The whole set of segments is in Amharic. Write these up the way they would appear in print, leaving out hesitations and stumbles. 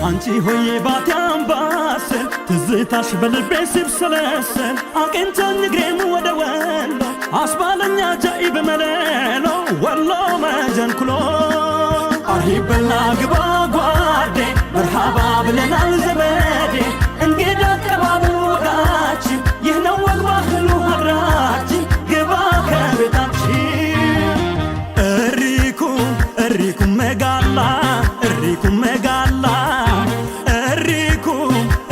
አንቺ ሆዬ ባቲ አምባሰል ትዝታሽ በልቤ ሲብሰለሰል አቅንቶኝ እግሬም ወደ ወሎ አስባለኛ ጃኢብ መለሎ ወሎ መጀንኩሎ አርሂበና ግባ ጓዴ መርሃባ ብለናል ዘመዴ እንግዳ አቀባበል ወጋችን ይህ ነው ወግ ባህሉ ሀገራችን ግባ ከቤታችን እሪኩም መጋላ እሪኩም መጋላ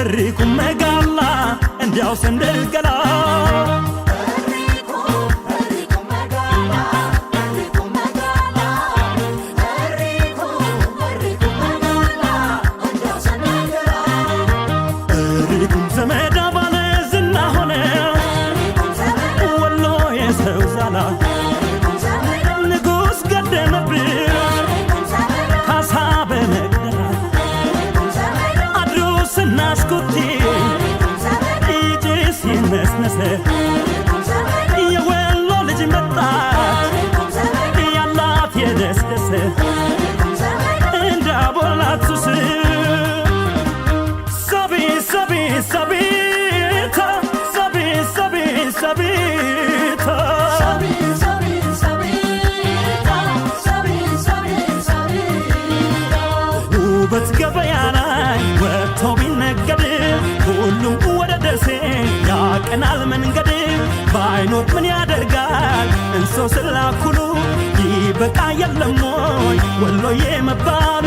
እሪኩም መጋላ እንዲያው ሰንደል ገላ ንጉስ ገደመብን ካሳ በመቅደላ አድሮ ስናስኩቲ ይጭስ ይነስነሰ የወሎ ልጅ መጣች ያላት የደስደሰ እንዳቦላት ሱስ ሰቢ ሰቢ ሰቢታ ሰቢ ሰቢ ሰቢታ ውበት ገበያ ላይ ወጥቶ ቢነገድ ሁሉም ወደ ደሴ ያቀናል መንገድ ባይኖር ምን ያደርጋል እንሶ ስላኩሉ ይበቃ የለም ወይ ወሎዬ መባሉ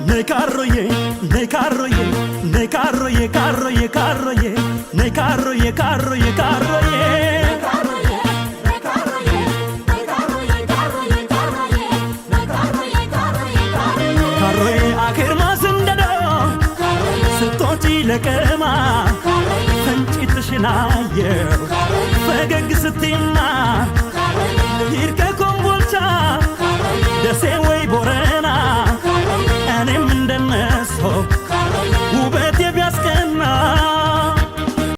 ነካሮዬ ነካሮዬ ነካሮዬ ካሮዬ ካሮዬ ነካሮዬ ካሮዬ ካሮዬ ካሮዬ አኬርማ ስንደዶ ስቶጪ ለቀማ ፈንጭትሽናየው ፈገግ ስትይማ